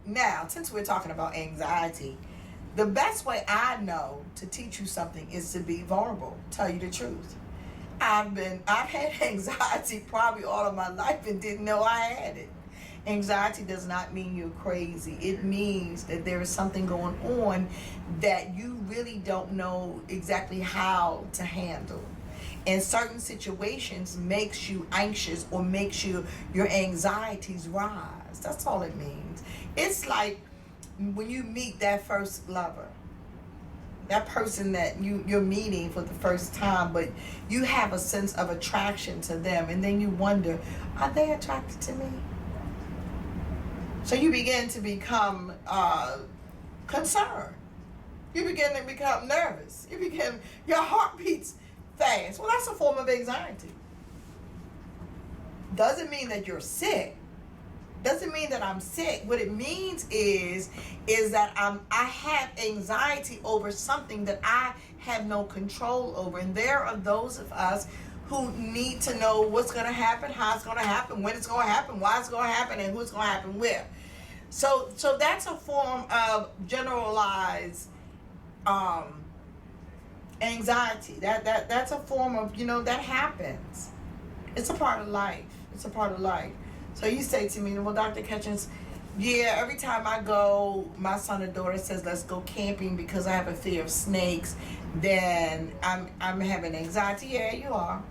now, since we're talking about anxiety, the best way I know to teach you something is to be vulnerable, tell you the truth. I've had anxiety probably all of my life and didn't know I had it. Anxiety does not mean you're crazy. It means that there is something going on that you really don't know exactly how to handle. And certain situations makes you anxious or makes your anxieties rise. That's all it means. It's like when you meet that first lover, that person that you're meeting for the first time, but you have a sense of attraction to them, and then you wonder, are they attracted to me? So you begin to become concerned. You begin to become nervous. Your heart beats fast. Well, that's a form of anxiety. Doesn't mean that you're sick. Doesn't mean that I'm sick. What it means is that I have anxiety over something that I have no control over. And there are those of us who need to know what's going to happen, how it's going to happen, when it's going to happen, why it's going to happen, and who it's going to happen with. So that's a form of generalized anxiety. That's a form of, that happens. It's a part of life. It's a part of life. So you say to me, well, Dr. Ketchens, yeah, every time I go, my son or daughter says, let's go camping because I have a fear of snakes, then I'm having anxiety. Yeah, you are.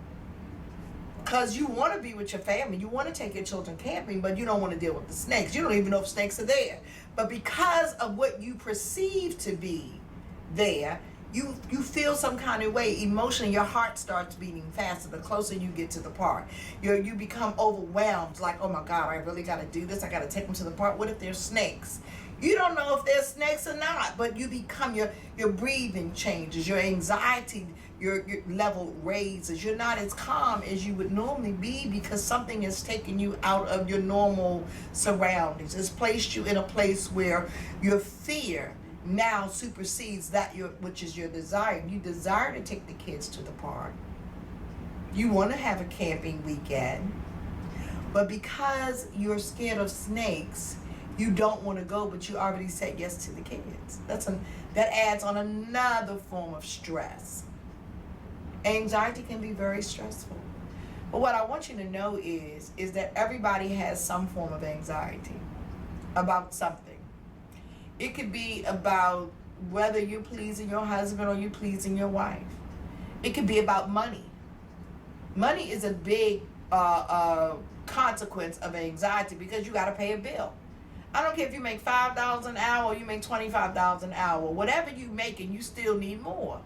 Because you want to be with your family. You want to take your children camping, but you don't want to deal with the snakes. You don't even know if snakes are there. But because of what you perceive to be there, you feel some kind of way emotionally. Your heart starts beating faster the closer you get to the park. You become overwhelmed, like, oh my God, I really got to do this. I got to take them to the park. What if there's snakes? You don't know if there's snakes or not, but you become, your breathing changes, your anxiety, your level raises. You're not as calm as you would normally be because something has taken you out of your normal surroundings. It's placed you in a place where your fear now supersedes that which is your desire. You desire to take the kids to the park. You want to have a camping weekend. But because you're scared of snakes, you don't want to go, but you already said yes to the kids. That adds on another form of stress. Anxiety can be very stressful. But what I want you to know is that everybody has some form of anxiety about something. It could be about whether you're pleasing your husband or you're pleasing your wife. It could be about money. Money is a big consequence of anxiety because you got to pay a bill. I don't care if you make $5 an hour or you make $25 an hour. Whatever you make, and you still need more.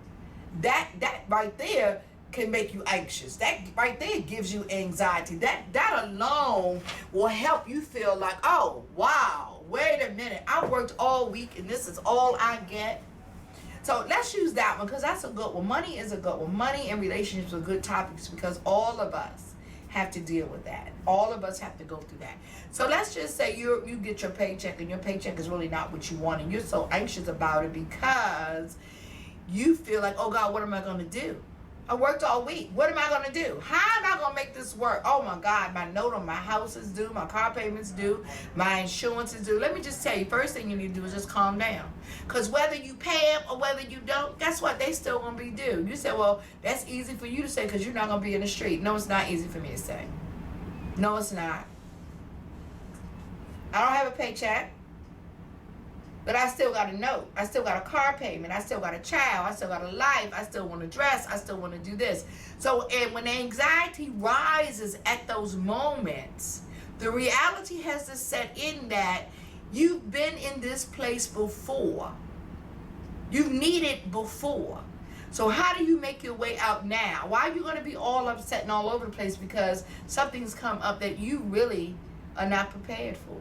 That right there can make you anxious. That right there gives you anxiety. That alone will help you feel like, oh, wow, wait a minute. I worked all week and this is all I get. So let's use that one because that's a good one. Money is a good one. Money and relationships are good topics because all of us have to deal with that. All of us have to go through that. So let's just say you get your paycheck and your paycheck is really not what you want and you're so anxious about it because you feel like, oh God, what am I going to do? I worked all week. What am I going to do? How am I going to make this work? Oh my God, my note on my house is due. My car payment's due. My insurance is due. Let me just tell you, first thing you need to do is just calm down. Because whether you pay them or whether you don't, guess what? They still going to be due. You say, well, that's easy for you to say because you're not going to be in the street. No, it's not easy for me to say. No, it's not. I don't have a paycheck. But I still got a note. I still got a car payment. I still got a child. I still got a life. I still want to dress. I still want to do this. So and when anxiety rises at those moments, the reality has to set in that you've been in this place before. You've needed before. So how do you make your way out now? Why are you going to be all upset and all over the place because something's come up that you really are not prepared for?